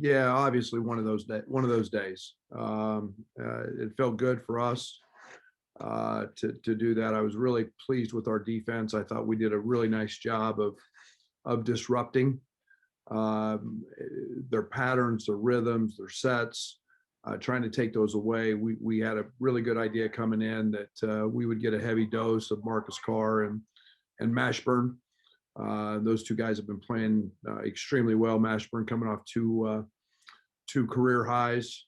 Yeah, obviously one of those days. It felt good for us to do that. I was really pleased with our defense. I thought we did a really nice job of disrupting their patterns, their rhythms, their sets, trying to take those away. We had a really good idea coming in that we would get a heavy dose of Marcus Carr and Mashburn. Those two guys have been playing extremely well. Mashburn coming off two career highs.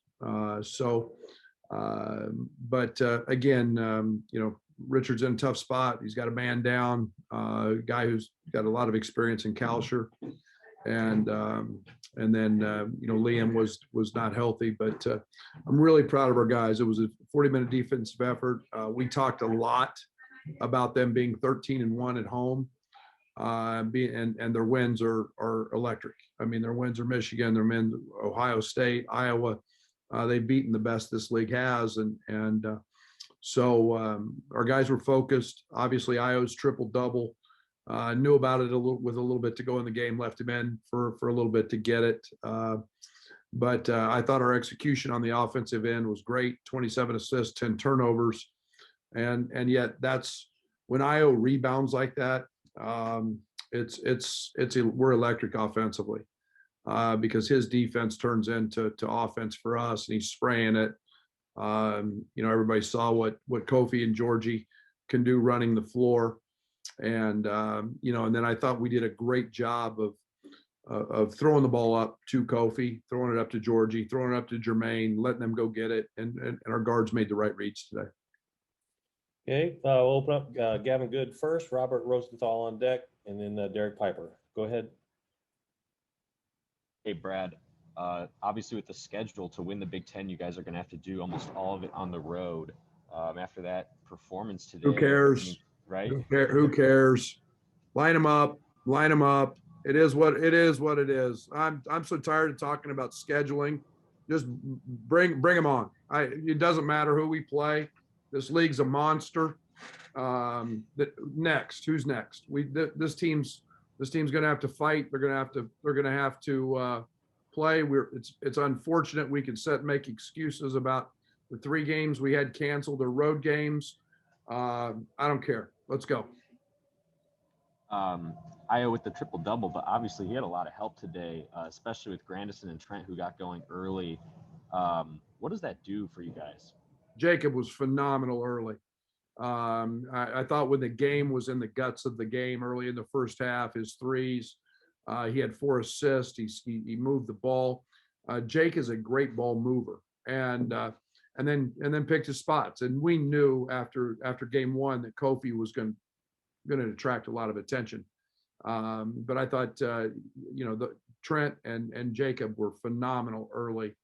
But again, Richard's in a tough spot. He's got a man down, a guy who's got a lot of experience in Kalsher, and then Liam was not healthy. But I'm really proud of our guys. It was a 40-minute defensive effort. We talked a lot about them being 13-1 at home. And their wins are electric. I mean, their wins are Michigan, their wins Ohio State, Iowa. They've beaten the best this league has, and so our guys were focused. Obviously, Iowa's triple double. Knew about it with a little bit to go in the game. Left him in for a little bit to get it. But I thought our execution on the offensive end was great. 27 assists, 10 turnovers, and yet that's when Iowa rebounds like that. We're electric offensively because his defense turns into offense for us, and he's spraying it. Everybody saw what Kofi and Georgie can do running the floor, and and then I thought we did a great job of throwing the ball up to Kofi, throwing it up to Georgie, throwing it up to Jermaine, letting them go get it, and our guards made the right reads today. Okay, we'll open up Gavin Good first, Robert Rosenthal on deck, and then Derek Piper. Go ahead. Hey, Brad. Obviously, with the schedule to win the Big Ten, you guys are going to have to do almost all of it on the road. After that performance today, who cares? I mean, right? Who cares? Line them up. Line them up. It is what it is. What it is. I'm so tired of talking about scheduling. Just bring them on. It doesn't matter who we play. This league's a monster. Next, who's next? This team's going to have to fight. They're going to have to play. It's unfortunate we can make excuses about the 3 games we had canceled or road games. I don't care. Let's go. Io with the triple double, but obviously he had a lot of help today, especially with Grandison and Trent, who got going early. What does that do for you guys? Jacob was phenomenal early. I thought when the game was in the guts of the game early in the first half, his threes, he had 4 assists. He moved the ball. Jake is a great ball mover, and then picked his spots. And we knew after game 1 that Kofi was going to attract a lot of attention. But I thought Trent and Jacob were phenomenal early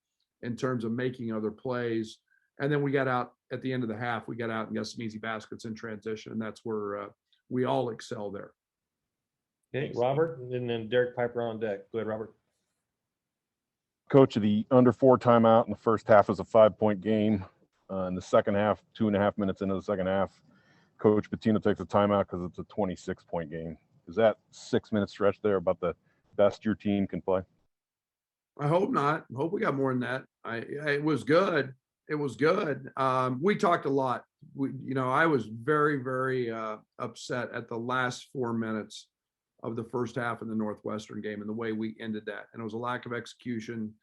in terms of making other plays. And then we got out at the end of the half. We got out and got some easy baskets in transition, and that's where we all excel there. Okay, Robert, and then Derek Piper on deck. Go ahead, Robert. Coach, of the under 4 timeout in the first half was a 5-point game. In the second half, 2.5 minutes into the second half, Coach Pitino takes a timeout because it's a 26-point game. Is that 6-minute stretch there about the best your team can play? I hope not. I hope we got more than that. It was good. It was good. We talked a lot. I was very, very upset at the last 4 minutes of the first half of the Northwestern game and the way we ended that. And it was a lack of execution,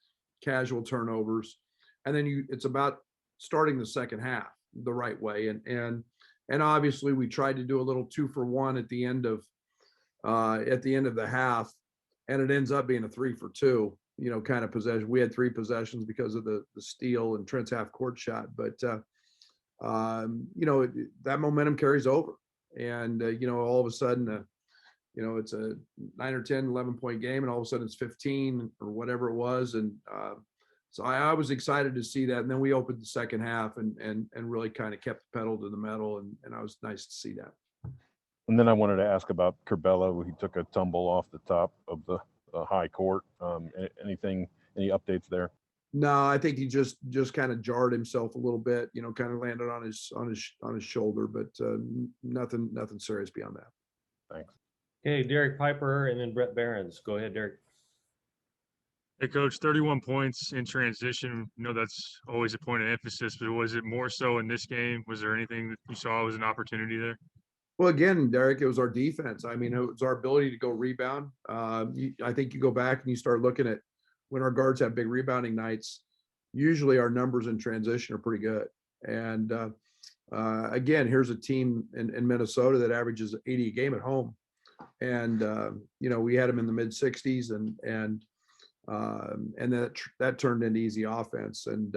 casual turnovers, and then it's about starting the second half the right way. And obviously we tried to do a little 2-for-1 at the end of the half, and it ends up being a 3-for-2. Kind of possession. We had 3 possessions because of the steal and Trent's half court shot, but that momentum carries over, and all of a sudden, it's a 9 or 10, 11-point game, and all of a sudden it's 15 or whatever it was, and so I was excited to see that. And then we opened the second half and really kind of kept the pedal to the metal, and I was nice to see that. And then I wanted to ask about Curbelo. He took a tumble off the top of the high court. Any updates there? No, I think he just kind of jarred himself a little bit, kind of landed on his shoulder, but nothing serious beyond that. Thanks. Okay, Derek Piper and then Brett Behrens. Go ahead, Derek. Hey, Coach, 31 points in transition. That's always a point of emphasis, but was it more so in this game? Was there anything that you saw was an opportunity there? Well, again, Derek, it was our defense. I mean, it was our ability to go rebound. I think you go back and you start looking at when our guards have big rebounding nights, usually our numbers in transition are pretty good. And again, here's a team in Minnesota that averages 80 a game at home. And, we had them in the mid 60s and that turned into easy offense. And,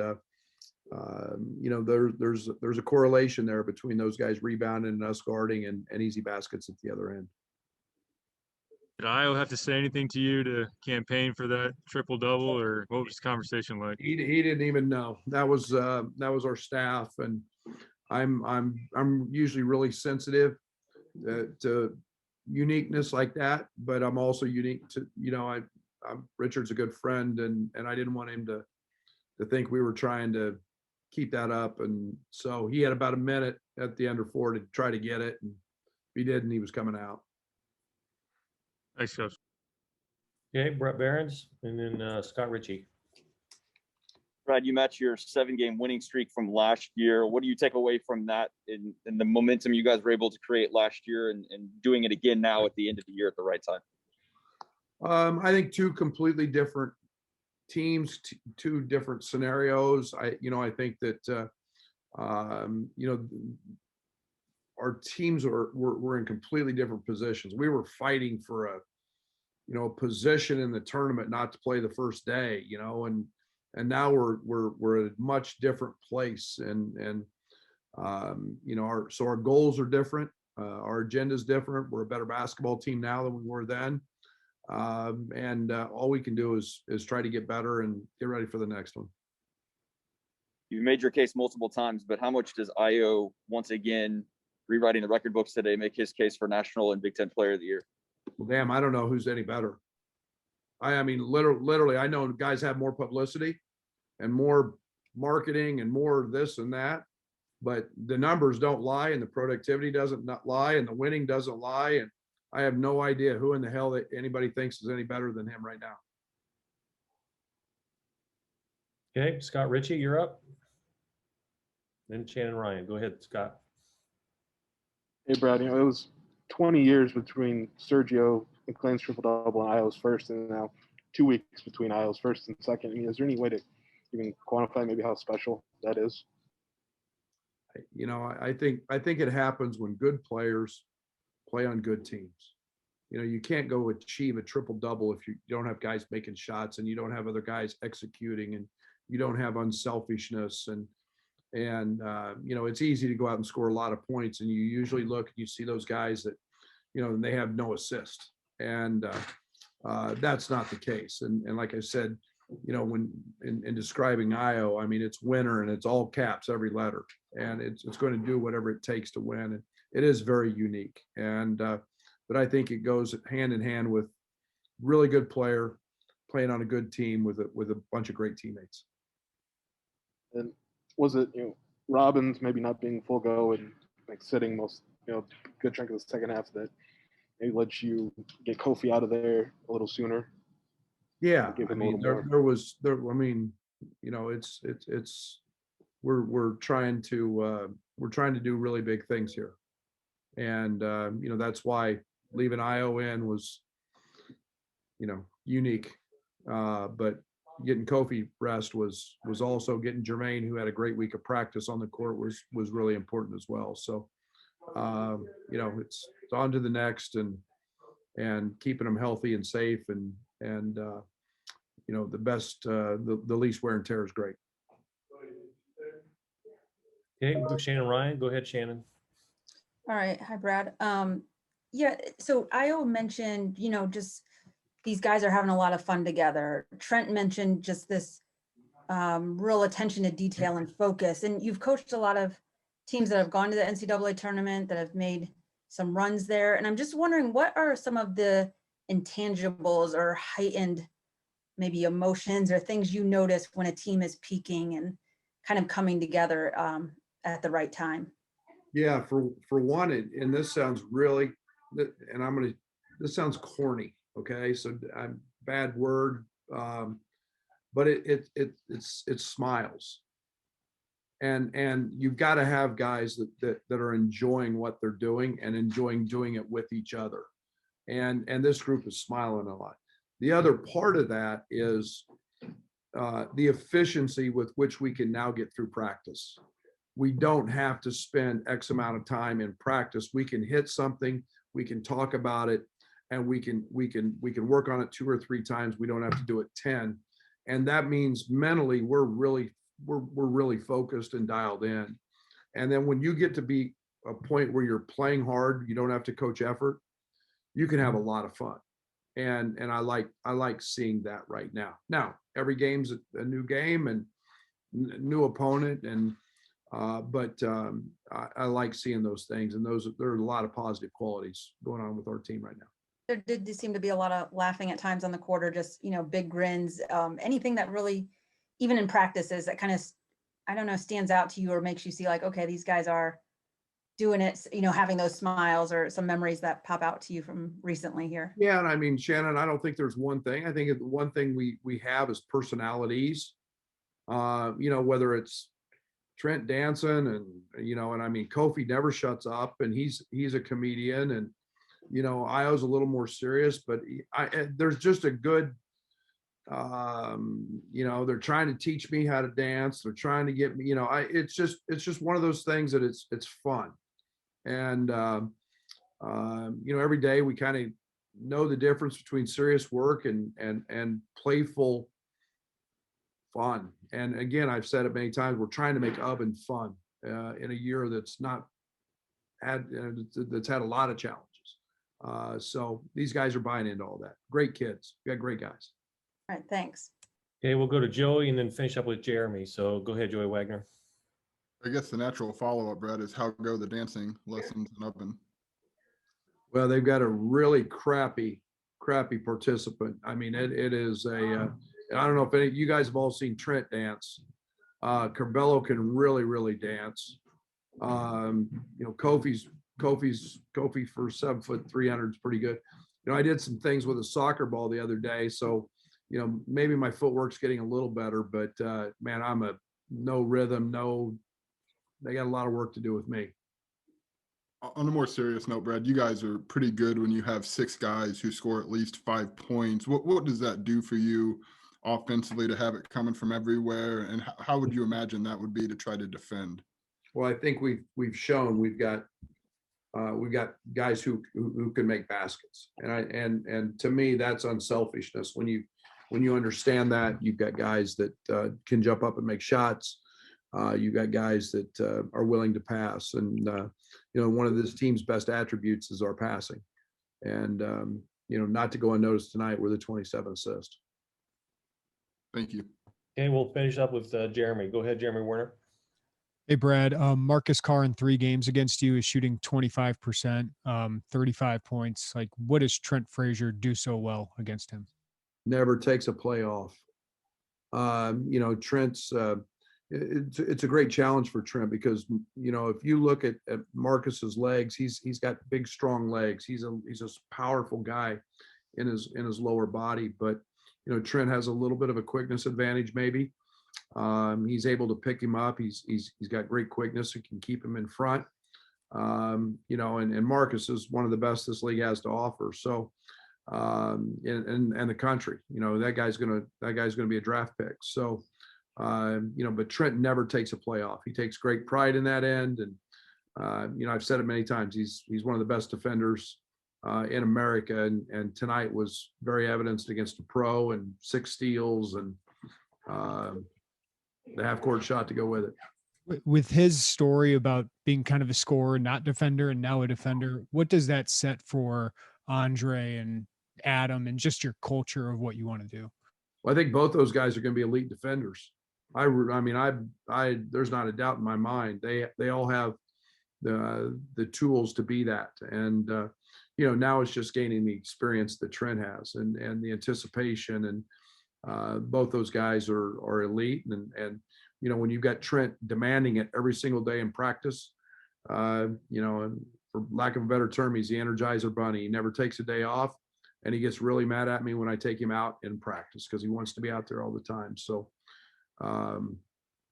there's a correlation there between those guys rebounding and us guarding and easy baskets at the other end. Did Io have to say anything to you to campaign for that triple double, or what was the conversation like? He didn't even know. That was our staff, and I'm usually really sensitive to uniqueness like that, but I'm also unique to Richard's a good friend, and I didn't want him to think we were trying to keep that up, and so he had about a minute at the under 4 to try to get it, and if he didn't, he was coming out. Thanks, Coach. Okay, Brett Behrens, and then Scott Ritchie. Brad, you match your 7-game winning streak from last year. What do you take away from that in the momentum you guys were able to create last year and doing it again now at the end of the year at the right time? I think two completely different teams, two different scenarios. I think that our teams were in completely different positions. We were fighting for a position in the tournament not to play the first day, and now we're at a much different place, and our goals are different, our agenda is different. We're a better basketball team now than we were then, and all we can do is try to get better and get ready for the next one. You've made your case multiple times, but how much does Io once again rewriting the record books today make his case for National and Big Ten Player of the Year? Well, damn, I don't know who's any better. I mean, literally, I know guys have more publicity and more marketing and more this and that, but the numbers don't lie, and the productivity doesn't not lie, and the winning doesn't lie. And I have no idea who in the hell that anybody thinks is any better than him right now. Okay, Scott Ritchie, you're up. Then Shannon Ryan. Go ahead, Scott. Hey, Brad, it was 20 years between Sergio McLean's triple-double and Io's first, and now 2 weeks between Io's first and second. I mean, is there any way to even quantify maybe how special that is? I think it happens when good players play on good teams. You can't go achieve a triple-double if you don't have guys making shots and you don't have other guys executing and you don't have unselfishness and it's easy to go out and score a lot of points, and you usually look and you see those guys that and they have no assist, and that's not the case. And like I said, when in describing Io, I mean, it's winner and it's all caps, every letter, and it's going to do whatever it takes to win. And it is very unique, and but I think it goes hand in hand with really good player playing on a good team with a bunch of great teammates. And was it, Robbins maybe not being full go and like sitting most, good chunk of the second half that maybe lets you get Kofi out of there a little sooner? Yeah, Give I him a mean, little I mean, it's we're trying to do really big things here, and that's why leaving Io in was unique, but getting Kofi rest was also getting Jermaine, who had a great week of practice on the court, was really important as well. So it's on to the next, and keeping them healthy and safe, and the best, the least wear and tear is great. Okay, we'll go Shannon Ryan. Go ahead, Shannon. All right. Hi, Brad. Yeah, so Io mentioned, just these guys are having a lot of fun together. Trent mentioned just this real attention to detail and focus. And you've coached a lot of teams that have gone to the NCAA tournament, that have made some runs there. And I'm just wondering, what are some of the intangibles or heightened maybe emotions or things you notice when a team is peaking and kind of coming together at the right time? Yeah, for one, and this sounds really, and this sounds corny. Okay, so bad word, but it's smiles. And you've got to have guys that are enjoying what they're doing and enjoying doing it with each other. And this group is smiling a lot. The other part of that is the efficiency with which we can now get through practice. We don't have to spend X amount of time in practice. We can hit something, we can talk about it, and we can work on it 2 or 3 times. We don't have to do it 10. And that means mentally we're really focused and dialed in. And then when you get to be a point where you're playing hard, you don't have to coach effort, you can have a lot of fun. And I like seeing that right now. Now, every game's a new game and new opponent, and but I like seeing those things, and there are a lot of positive qualities going on with our team right now. There did seem to be a lot of laughing at times on the quarter, just, big grins, anything that really, even in practices, that kind of, I don't know, stands out to you or makes you see like, okay, these guys are doing it, having those smiles or some memories that pop out to you from recently here. Yeah, and I mean, Shannon, I don't think there's one thing. I think the one thing we have is personalities. Whether it's Trent Danson and I mean, Kofi never shuts up, and he's a comedian, and Io's a little more serious, but there's just a good they're trying to teach me how to dance. They're trying to get me, it's just one of those things that it's fun. And every day we kind of know the difference between serious work and playful fun. And again, I've said it many times, we're trying to make Ubben fun in a year that's not had that's had a lot of challenges. So these guys are buying into all that. Great kids. We got great guys. All right, thanks. Okay, we'll go to Joey and then finish up with Jeremy. So go ahead, Joey Wagner. I guess the natural follow-up, Brad, is how go the dancing lessons in Ubben? Well, they've got a really crappy participant. I mean, it is I don't know if any you guys have all seen Trent dance. Carbello can really dance. Kofi for 7 foot 300 is pretty good. I did some things with a soccer ball the other day, so maybe my footwork's getting a little better, but man, I'm no rhythm, they got a lot of work to do with me. On a more serious note, Brad, you guys are pretty good when you have 6 guys who score at least 5 points. What does that do for you offensively to have it coming from everywhere? And how would you imagine that would be to try to defend? Well, I think we've shown we've got guys who can make baskets, and to me that's unselfishness. When you understand that, you've got guys that can jump up and make shots. You've got guys that are willing to pass, and one of this team's best attributes is our passing. And not to go unnoticed tonight, we're the 27th assist. Thank you. Okay, we'll finish up with Jeremy. Go ahead, Jeremy Werner. Hey, Brad. Marcus Carr in 3 games against you is shooting 25%, 35 points. Like, what does Trent Frazier do so well against him? Never takes a play off. Trent's it's a great challenge for Trent because if you look at Marcus's legs, he's got big, strong legs. He's a powerful guy in his lower body, but Trent has a little bit of a quickness advantage maybe. He's able to pick him up. He's got great quickness. He can keep him in front. And Marcus is one of the best this league has to offer. So, in the country, that guy's gonna be a draft pick. So, but Trent never takes a play off. He takes great pride in that end. And, I've said it many times, he's one of the best defenders in America. And tonight was very evidenced against a pro, and 6 steals and the half-court shot to go with it. With his story about being kind of a scorer, not defender, and now a defender, what does that set for Andre and Adam and just your culture of what you want to do? Well, I think both those guys are going to be elite defenders. I mean, there's not a doubt in my mind. They all have the tools to be that. And, now it's just gaining the experience that Trent has and the anticipation. And both those guys are elite. And when you've got Trent demanding it every single day in practice, and for lack of a better term, he's the Energizer Bunny. He never takes a day off. and he gets really mad at me when I take him out in practice because he wants to be out there all the time. So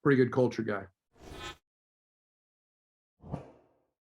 pretty good culture guy.